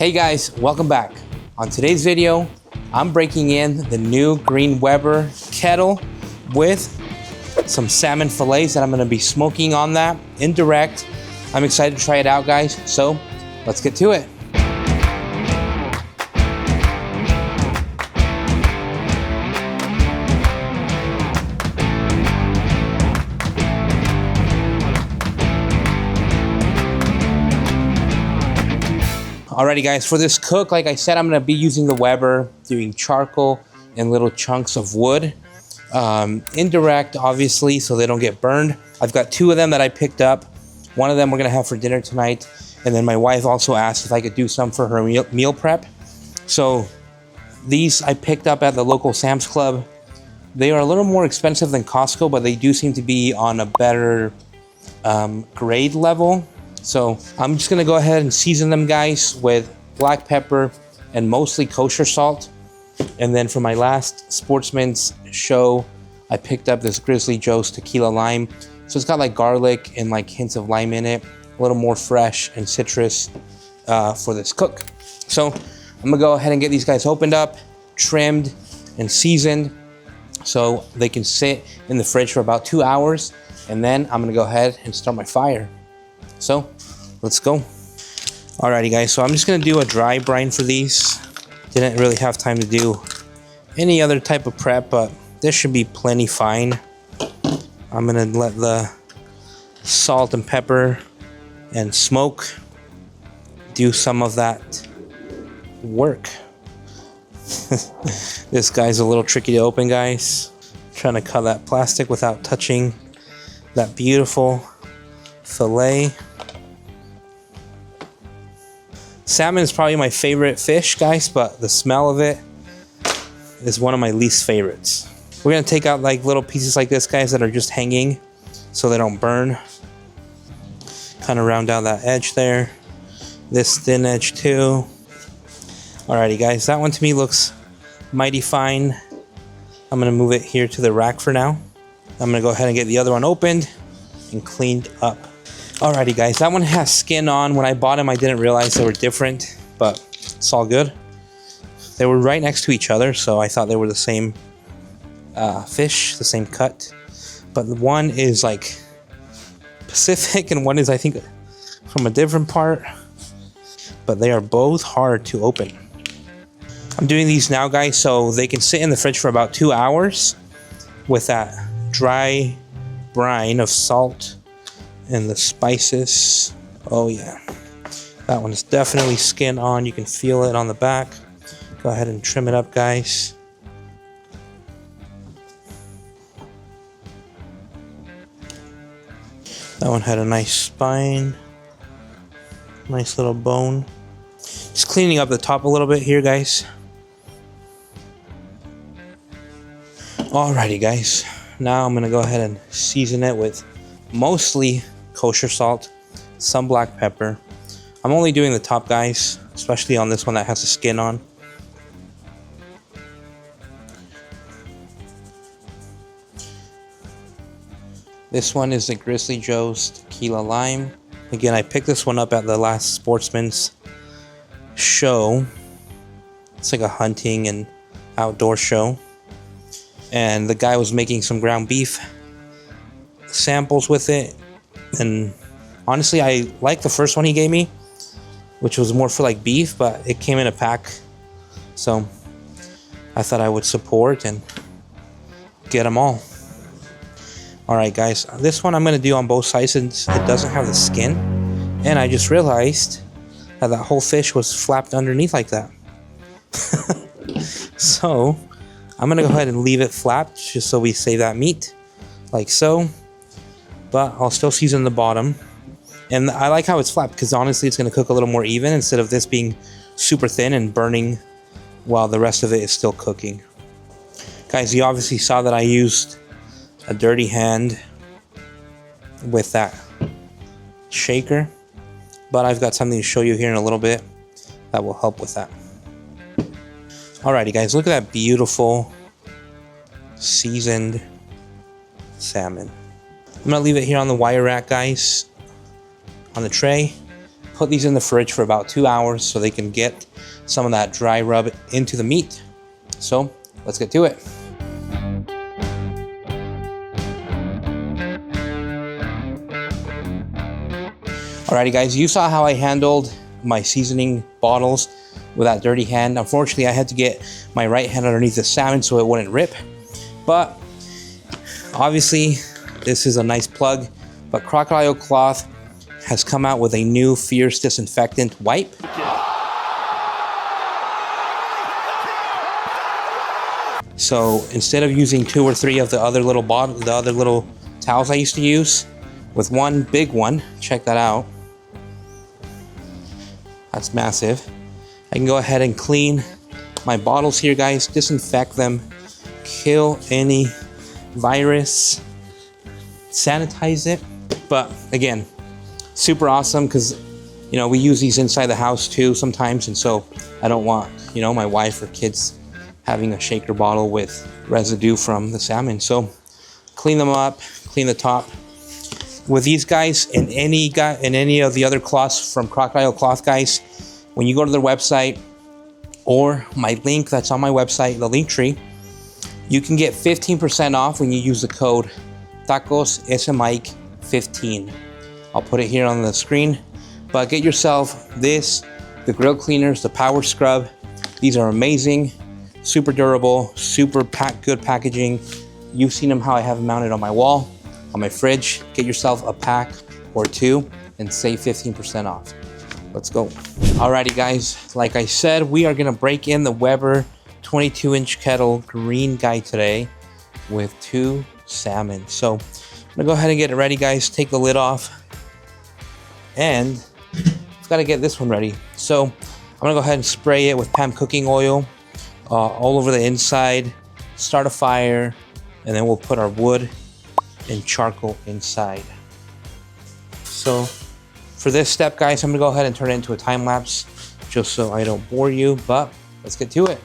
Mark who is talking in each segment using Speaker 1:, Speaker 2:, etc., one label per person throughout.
Speaker 1: Hey guys, welcome back. On today's video, I'm breaking in the new green Weber Kettle with some salmon fillets that I'm gonna be smoking on that indirect. I'm excited to try it out, guys, so let's get to it. Alrighty guys, for this cook, like I said, I'm gonna be using the Weber, doing charcoal and little chunks of wood. Indirect, obviously, so they don't get burned. I've got two of them that I picked up. One of them we're gonna have for dinner tonight. And then my wife also asked if I could do some for her meal prep. So these I picked up at the local Sam's Club. They are a little more expensive than Costco, but they do seem to be on a better grade level. So I'm just gonna go ahead and season them, guys, with black pepper and mostly kosher salt. And then for my last Sportsman's show, I picked up this Grizzly Joe's tequila lime. So it's got like garlic and like hints of lime in it, a little more fresh and citrus for this cook. So I'm gonna go ahead and get these guys opened up, trimmed and seasoned so they can sit in the fridge for about 2 hours. And then I'm gonna go ahead and start my fire. So let's go. Alrighty guys, so I'm just gonna do a dry brine for these. Didn't really have time to do any other type of prep, but this should be plenty fine. I'm gonna let the salt and pepper and smoke do some of that work. This guy's a little tricky to open, guys. Trying to cut that plastic without touching that beautiful fillet. Salmon is probably my favorite fish, guys, but the smell of it is one of my least favorites. We're gonna take out like little pieces like this, guys, that are just hanging so they don't burn. Kind of round out that edge there. This thin edge too. Alrighty guys, that one to me looks mighty fine. I'm gonna move it here to the rack for now. I'm gonna go ahead and get the other one opened and cleaned up. Alrighty guys, that one has skin on. When I bought them, I didn't realize they were different, but it's all good. They were right next to each other, so I thought they were the same fish, the same cut. But one is like Pacific and one is, I think, from a different part. But they are both hard to open. I'm doing these now, guys, so they can sit in the fridge for about 2 hours with that dry brine of salt and the spices. Oh yeah, that one is definitely skin on. You can feel it on the back. Go ahead and trim it up, guys. That one had a nice spine, nice little bone. Just cleaning up the top a little bit here, guys. Alrighty guys, now I'm gonna go ahead and season it with mostly kosher salt, some black pepper. I'm only doing the top, guys, especially on this one that has the skin on. This one is the Grizzly Joe's tequila lime. Again, I picked this one up at the last Sportsman's show. It's like a hunting and outdoor show. And the guy was making some ground beef samples with it, and honestly I like the first one he gave me, which was more for like beef, but it came in a pack, so I thought I would support and get them all. Alright guys, this one I'm going to do on both sides since it doesn't have the skin, and I just realized that that whole fish was flapped underneath like that. So I'm going to go ahead and leave it flapped just so we save that meat, like so. But I'll still season the bottom. And I like how it's flat because honestly it's going to cook a little more even instead of this being super thin and burning while the rest of it is still cooking. Guys, you obviously saw that I used a dirty hand with that shaker, but I've got something to show you here in a little bit that will help with that. Alrighty guys, look at that beautiful seasoned salmon. I'm gonna leave it here on the wire rack, guys, on the tray, put these in the fridge for about 2 hours so they can get some of that dry rub into the meat. So let's get to it. Alrighty guys, you saw how I handled my seasoning bottles with that dirty hand. Unfortunately, I had to get my right hand underneath the salmon so it wouldn't rip. But obviously, this is a nice plug. But Crocodile Cloth has come out with a new fierce disinfectant wipe. So instead of using 2 or 3 of the other little towels I used to use, with one big one, check that out. That's massive. I can go ahead and clean my bottles here, guys, disinfect them, kill any virus, sanitize it. But again, super awesome because, you know, we use these inside the house too sometimes, and so I don't want, you know, my wife or kids having a shaker bottle with residue from the salmon. So clean them up, clean the top. With these guys and any of the other cloths from Crocodile Cloth, guys, when you go to their website or my link that's on my website, the link tree, you can get 15% off when you use the code TacosSMike15. I'll put it here on the screen. But get yourself this, the grill cleaners, the power scrub. These are amazing, super durable, super good packaging. You've seen them how I have them mounted on my wall, on my fridge. Get yourself a pack or 2 and save 15% off. Let's go. Alrighty guys, like I said, we are gonna break in the Weber 22-inch kettle green guy today with 2 salmon. So I'm gonna go ahead and get it ready, guys. Take the lid off, and I've got to get this one ready. So I'm gonna go ahead and spray it with Pam cooking oil all over the inside, start a fire, and then we'll put our wood and charcoal inside. So for this step, guys, I'm gonna go ahead and turn it into a time lapse just so I don't bore you, but let's get to it.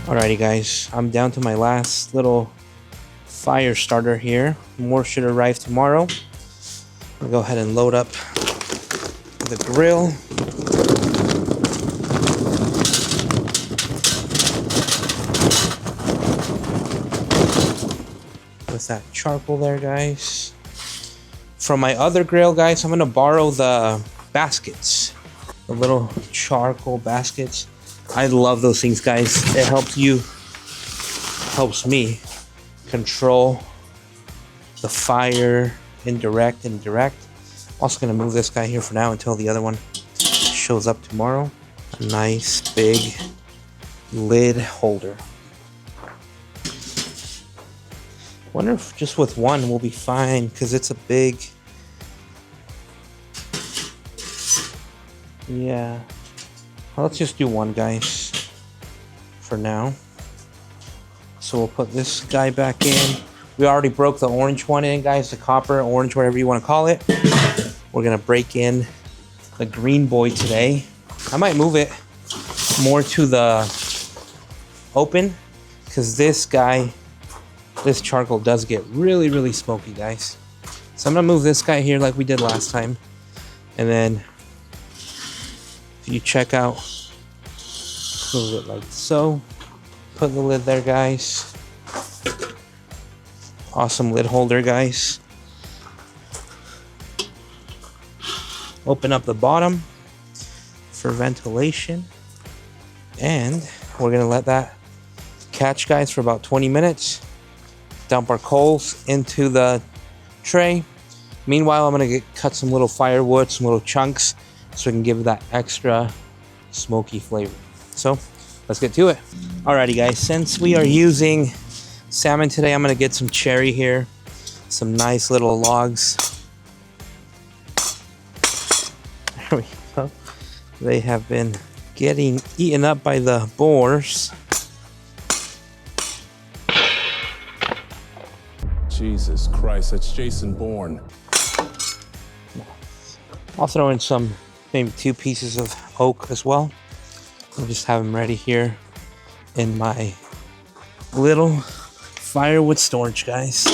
Speaker 1: Alrighty guys, I'm down to my last little fire starter here. More should arrive tomorrow. I'm gonna go ahead and load up the grill. With that charcoal there, guys. From my other grill, guys, I'm gonna borrow the baskets, the little charcoal baskets. I love those things, guys. It helps me control the fire, indirect and direct. Also gonna move this guy here for now until the other one shows up tomorrow. A nice big lid holder. Wonder if just with one we'll be fine, because it's a big, yeah. Well, let's just do one, guys, for now. So we'll put this guy back in. We already broke the orange one in, guys, the copper, orange, whatever you want to call it. We're gonna break in the green boy today. I might move it more to the open, because this guy, this charcoal does get really, really smoky, guys. So I'm gonna move this guy here like we did last time. And then if you check out, move it like so. Put the lid there, guys. Awesome lid holder, guys. Open up the bottom for ventilation. And we're gonna let that catch, guys, for about 20 minutes. Dump our coals into the tray. Meanwhile, I'm gonna cut some little firewood, some little chunks, so we can give that extra smoky flavor. So let's get to it. Alrighty guys, since we are using salmon today, I'm gonna get some cherry here, some nice little logs. There we go. They have been getting eaten up by the boars.
Speaker 2: Jesus Christ, that's Jason Bourne.
Speaker 1: I'll throw in some, maybe 2 pieces of oak as well. I'll just have them ready here in my little firewood storage, guys.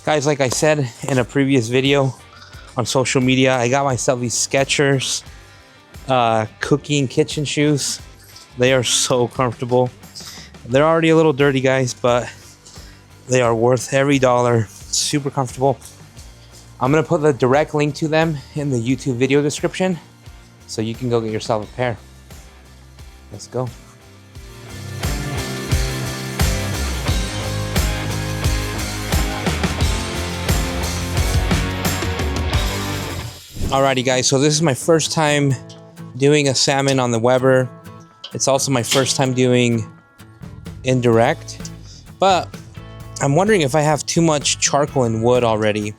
Speaker 1: Guys, like I said in a previous video on social media, I got myself these Skechers cooking kitchen shoes. They are so comfortable. They're already a little dirty, guys, but they are worth every dollar. Super comfortable. I'm gonna put the direct link to them in the YouTube video description, so you can go get yourself a pair. Let's go. Alrighty guys, so this is my first time doing a salmon on the Weber. It's also my first time doing indirect, but I'm wondering if I have too much charcoal and wood already.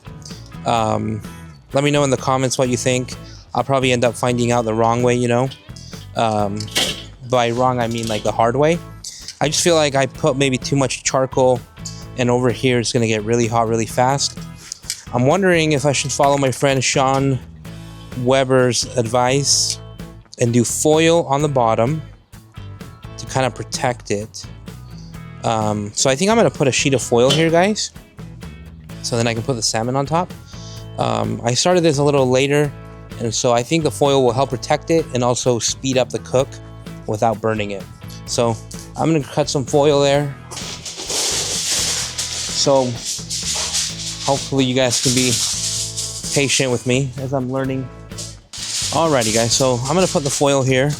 Speaker 1: Let me know in the comments what you think. I'll probably end up finding out the wrong way, you know. By wrong, I mean like the hard way. I just feel like I put maybe too much charcoal, and over here it's gonna get really hot really fast. I'm wondering if I should follow my friend Sean Weber's advice and do foil on the bottom to kind of protect it. So I think I'm gonna put a sheet of foil here, guys, so then I can put the salmon on top. I started this a little later, and so I think the foil will help protect it and also speed up the cook without burning it. So I'm gonna cut some foil there. So hopefully you guys can be patient with me as I'm learning. Alrighty guys, so I'm gonna put the foil here.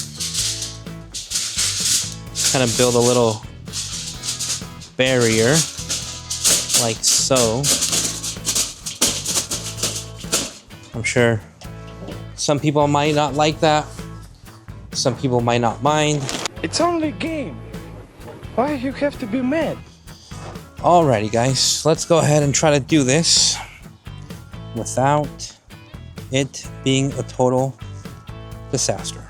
Speaker 1: Kind of build a little barrier, like so. I'm sure some people might not like that. Some people might not mind.
Speaker 3: It's only a game. Why you have to be mad?
Speaker 1: Alrighty guys, let's go ahead and try to do this without it being a total disaster.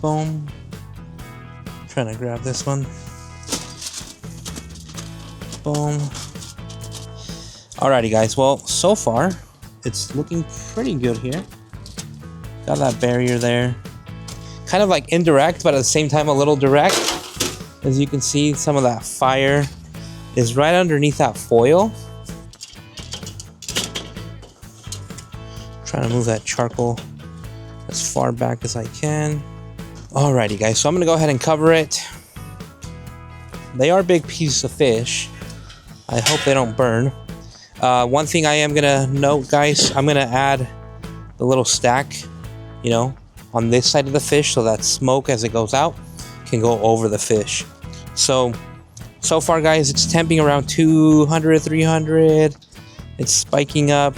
Speaker 1: Boom. Trying to grab this one. Boom. Alrighty guys, well, so far it's looking pretty good here. Got that barrier there. Kind of like indirect, but at the same time a little direct. As you can see, some of that fire is right underneath that foil. Trying to move that charcoal as far back as I can. Alrighty guys, so I'm gonna go ahead and cover it. They are big pieces of fish. I hope they don't burn. One thing I am gonna note, guys, I'm gonna add the little stack, you know, on this side of the fish, so that smoke as it goes out can go over the fish. So far guys, it's temping around 200, 300. It's spiking up.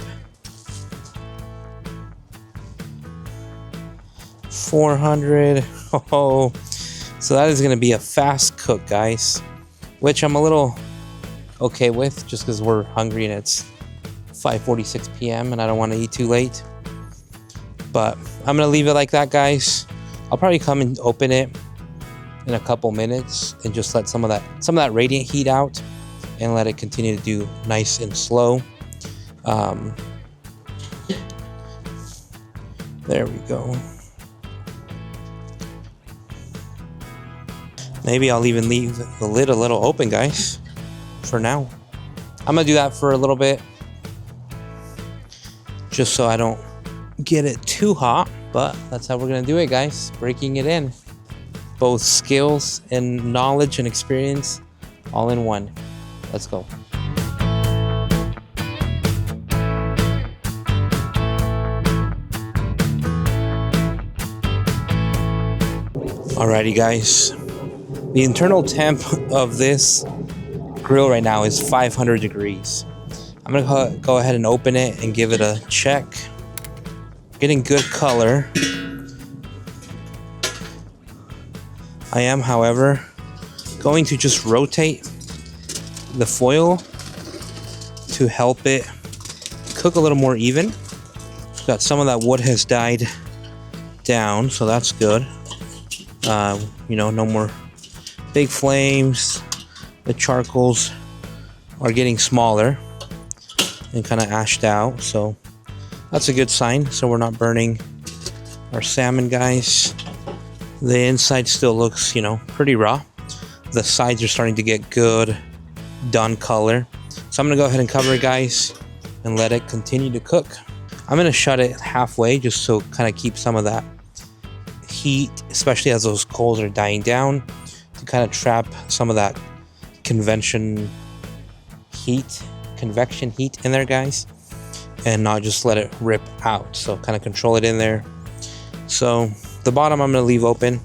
Speaker 1: 400. Oh, so that is going to be a fast cook, guys, which I'm a little okay with, just because we're hungry and it's 5:46 p.m. and I don't want to eat too late. But I'm going to leave it like that, guys. I'll probably come and open it in a couple minutes and just let some of that radiant heat out and let it continue to do nice and slow. There we go. Maybe I'll even leave the lid a little open, guys, for now. I'm gonna do that for a little bit, just so I don't get it too hot, but that's how we're gonna do it, guys. Breaking it in. Both skills and knowledge and experience all in one. Let's go. Alrighty guys, the internal temp of this grill right now is 500 degrees. I'm gonna go ahead and open it and give it a check. Getting good color. I am, however, going to just rotate the foil to help it cook a little more even. Got some of that wood has died down, so that's good. You know, no more big flames. The charcoals are getting smaller and kind of ashed out, so that's a good sign. So we're not burning our salmon, guys. The inside still looks, you know, pretty raw. The sides are starting to get good done color. So I'm gonna go ahead and cover it, guys, and let it continue to cook. I'm gonna shut it halfway just to kind of keep some of that heat, especially as those coals are dying down, to kind of trap some of that convection heat in there, guys, and not just let it rip out. So kind of control it in there. So the bottom I'm gonna leave open.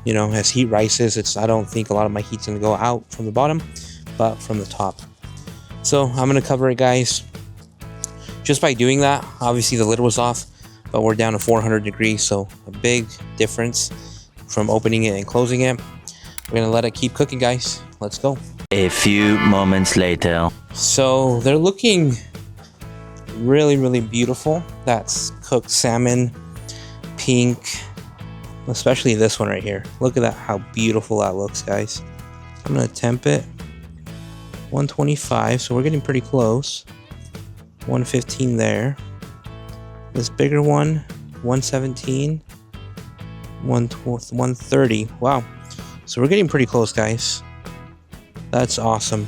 Speaker 1: You know, as heat rises, I don't think a lot of my heat's gonna go out from the bottom, but from the top. So I'm gonna cover it, guys. Just by doing that, obviously the lid was off, but we're down to 400 degrees, so a big difference from opening it and closing it. We're gonna let it keep cooking, guys. Let's go.
Speaker 4: A few moments later.
Speaker 1: So they're looking really, really beautiful. That's cooked salmon, pink, especially this one right here. Look at that, how beautiful that looks, guys. I'm gonna temp it 125, so we're getting pretty close. 115 there. This bigger one, 117, 130. Wow. So we're getting pretty close, guys. That's awesome.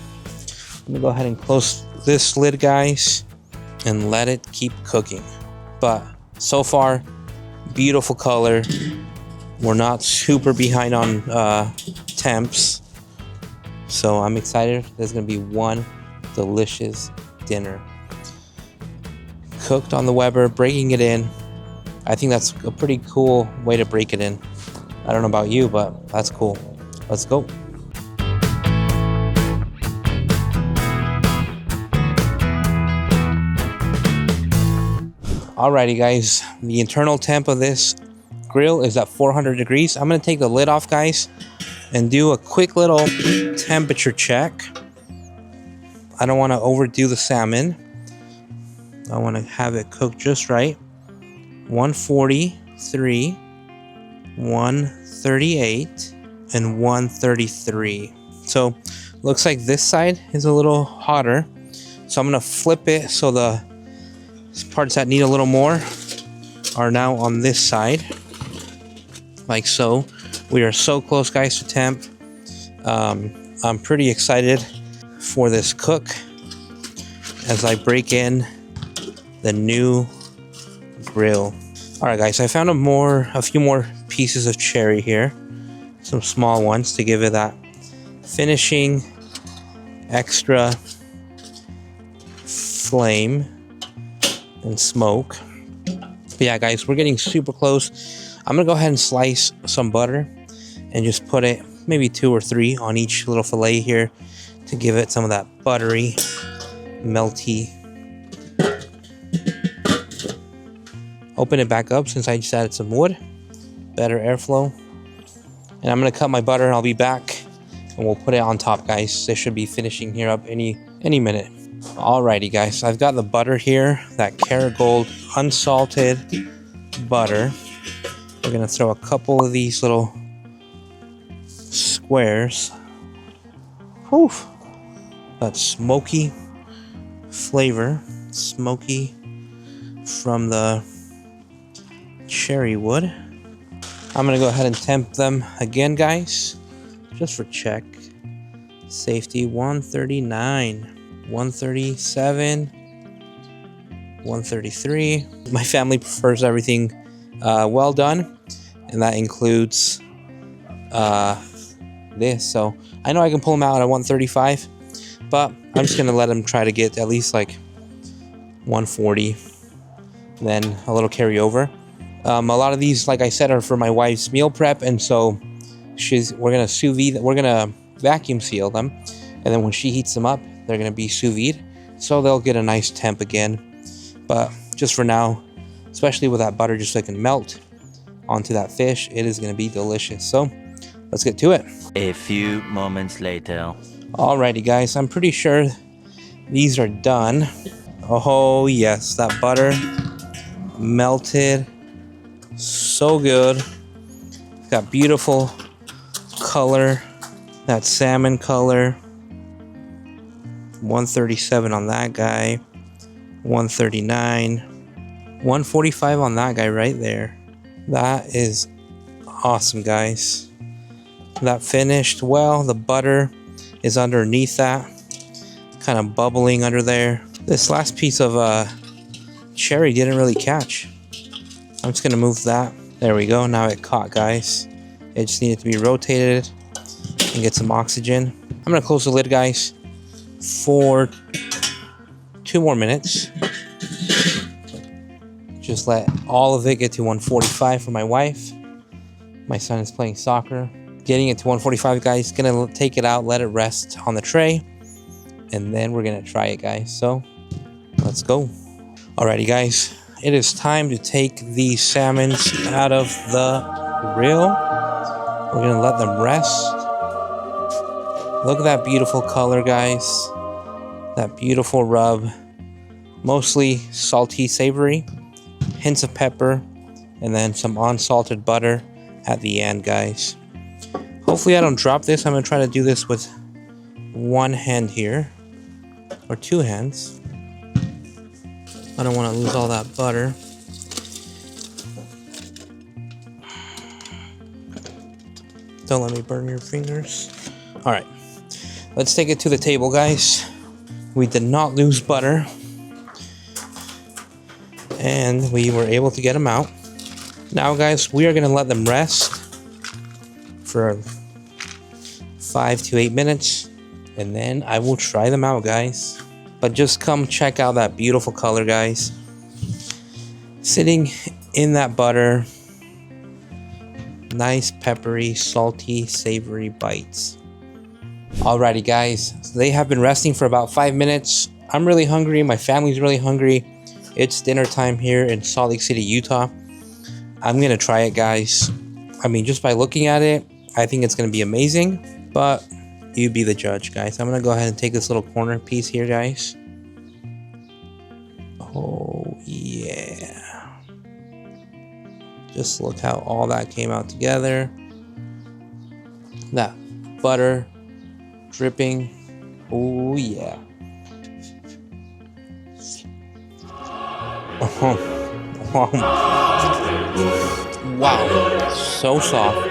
Speaker 1: I'm gonna go ahead and close this lid, guys, and let it keep cooking. But so far, beautiful color. We're not super behind on temps. So I'm excited. There's gonna be one delicious dinner. Cooked on the Weber, breaking it in. I think that's a pretty cool way to break it in. I don't know about you, but that's cool. Let's go. Alrighty, guys, the internal temp of this grill is at 400 degrees. I'm gonna take the lid off, guys, and do a quick little temperature check. I don't wanna overdo the salmon. I wanna have it cooked just right. 143, 138, and 133. So looks like this side is a little hotter. So I'm gonna flip it so the parts that need a little more are now on this side, like so. We are so close, guys, to temp. I'm pretty excited for this cook as I break in the new grill. All right, guys, I found a few more pieces of cherry here, some small ones to give it that finishing extra flame and smoke. But yeah, guys, we're getting super close. I'm gonna go ahead and slice some butter and just put it maybe 2 or 3 on each little fillet here to give it some of that buttery, melty. Open it back up since I just added some wood, better airflow. And I'm gonna cut my butter and I'll be back and we'll put it on top, guys. This should be finishing here up any minute. Alrighty, guys, I've got the butter here, that Kerrygold unsalted butter. We're gonna throw a couple of these little squares. Whew. That smoky flavor, smoky from the cherry wood. I'm gonna go ahead and temp them again, guys, just for check safety. 139, 137, 133. My family prefers everything well done, and that includes this. So I know I can pull them out at 135, but I'm just gonna let them try to get at least like 140, then a little carryover. A lot of these, like I said, are for my wife's meal prep, and so we're gonna sous vide. We're gonna vacuum seal them, and then when she heats them up, they're gonna be sous vide, so they'll get a nice temp again. But just for now, especially with that butter, just so it can melt onto that fish, it is gonna be delicious. So let's get to it.
Speaker 4: A few moments later.
Speaker 1: Alrighty, guys, I'm pretty sure these are done. Oh yes, that butter melted so good. Got beautiful color, that salmon color. 137 on that guy, 139, 145 on that guy right there. That is Awesome, guys. That finished well. The butter is underneath that, kind of bubbling under there. This last piece of cherry didn't really catch. I'm just gonna move that. There we go. Now it caught, guys. It just needed to be rotated and get some oxygen. I'm gonna close the lid, guys, for 2 more minutes. Just let all of it get to 145 for my wife. My son is playing soccer. Getting it to 145, guys. Gonna take it out, let it rest on the tray, and then we're gonna try it, guys. So let's go. Alrighty, guys. It is time to take these salmons out of the grill. We're gonna let them rest. Look at that beautiful color, guys. That beautiful rub. Mostly salty, savory. Hints of pepper. And then some unsalted butter at the end, guys. Hopefully I don't drop this. I'm gonna try to do this with 1 hand here. Or 2 hands. I don't want to lose all that butter. Don't let me burn your fingers. Alright. Let's take it to the table, guys. We did not lose butter. And we were able to get them out. Now, guys, we are going to let them rest for 5 to 8 minutes. And then I will try them out, guys. But just come check out that beautiful color, guys. Sitting in that butter. Nice peppery, salty, savory bites. Alrighty, guys. So they have been resting for about 5 minutes. I'm really hungry. My family's really hungry. It's dinner time here in Salt Lake City, Utah. I'm going to try it, guys. I mean, just by looking at it, I think it's going to be amazing. But you be the judge, guys. I'm going to go ahead and take this little corner piece here, guys. Oh, yeah. Just look how all that came out together. That butter dripping. Oh, yeah. Wow. So soft.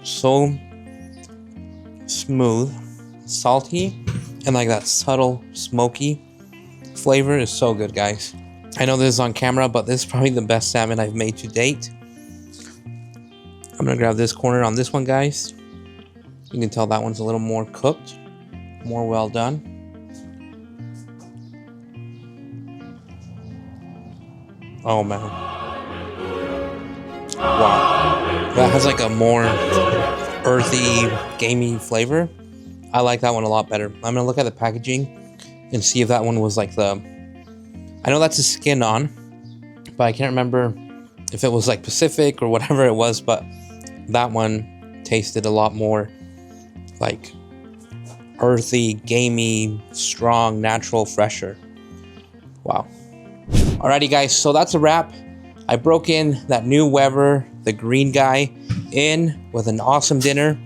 Speaker 1: So smooth. Salty. And like that subtle smoky flavor is so good, guys. I know this is on camera, but this is probably the best salmon I've made to date. I'm gonna grab this corner on this one, guys. You can tell that one's a little more cooked, more well done. Oh man. Wow. That has like a more earthy, gamey flavor. I like that one a lot better. I'm gonna look at the packaging and see if that one was like the... I know that's a skin on, but I can't remember if it was like Pacific or whatever it was, but that one tasted a lot more like earthy, gamey, strong, natural, fresher. Wow. Alrighty, guys, so that's a wrap. I broke in that new Weber, the green guy, in with an awesome dinner.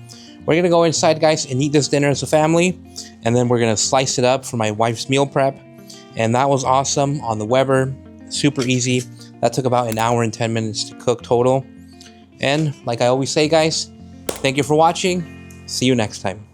Speaker 1: We're gonna go inside, guys, and eat this dinner as a family, and then we're gonna slice it up for my wife's meal prep. And that was awesome on the Weber, super easy. That took about 1 hour and 10 minutes to cook total. And like I always say, guys, thank you for watching. See you next time.